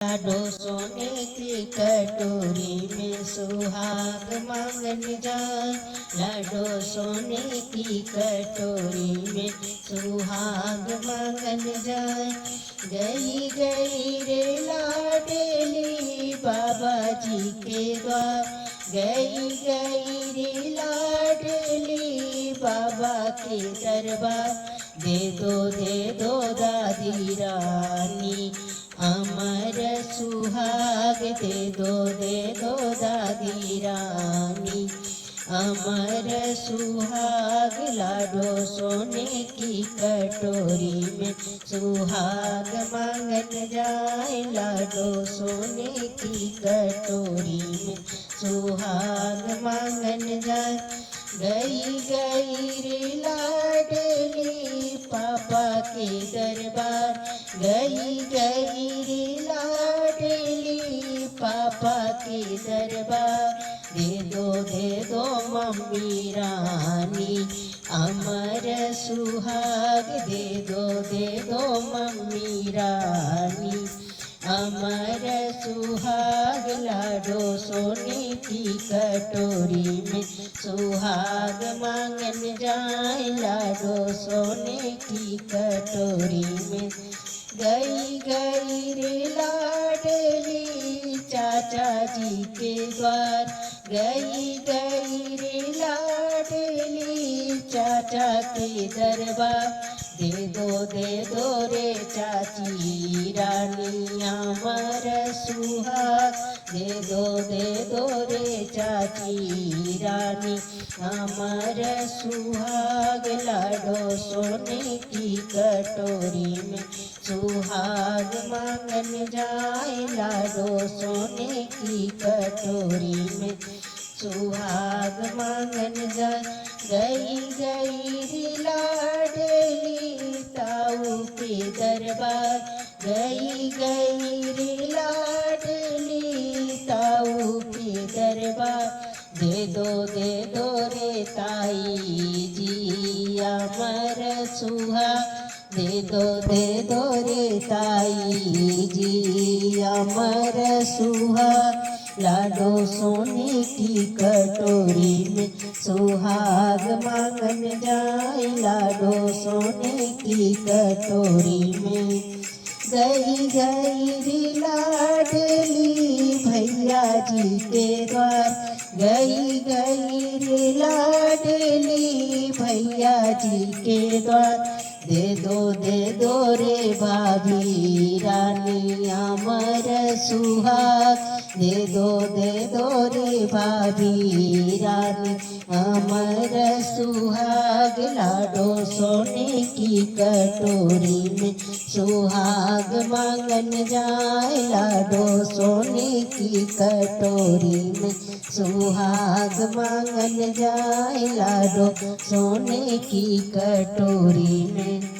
लाडो सोने की कटोरी में सुहाग मांगन जाए। लाडो सोने की कटोरी में सुहाग मांगन जाए। गई गई रे लाडली बाबा जी के द्वार। गई गई रे लाडली बाबा के दरबार। दे दो दादी रानी अमर सुहाग। दे दो दादी रानी अमर सुहाग। लाडो सोने की कटोरी में सुहाग मांगन जाए। लाडो सोने की कटोरी में सुहाग मांगन जाए। गई गई रे लाडली पापा के दरबार। गई गई रे लाडली पापा के दरबार। दे दो मम्मी रानी अमर सुहाग। दे दो मम्मी रानी अमर सुहाग। लाडो सोने की कटोरी में सुहाग मांगन जाए। लाडो सोने की कटोरी में गई गई रे लाडली चाचा जी के द्वार। गई गई रे लाडली चाचा के दरबार। दे दो रे चाची रानी अमर सुहाग। दे दो रे चाची रानी अमर सुहाग। लाडो सोने की कटोरी में सुहाग मांगन जाए। लाडो सोने की कटोरी में सुहाग मांगन जाए। गई गई रे लाडली ताऊ के दरबार। गई गई रे लाडली ताऊ के दरबार। दे दो रे ताई जी अमर सुहाग। दे दो रे ताई जी अमर सुहाग। लाडो सोने की कटोरी में सुहाग मांगन जाए। लाडो सोने की कटोरी में गई गई रे लाडली भैया जी के द्वार। गई गई रे लाडली भैया जी के द्वार। दे दो रे भाभी रानी अमर सुहाग। दे दो रे भाभी रानी अमर सुहाग। लाडो सोने की कटोरी में सुहाग मांगन जाए। लाडो सोने की कटोरी में सुहाग मांगन जाए। लाडो सोने की कटोरी में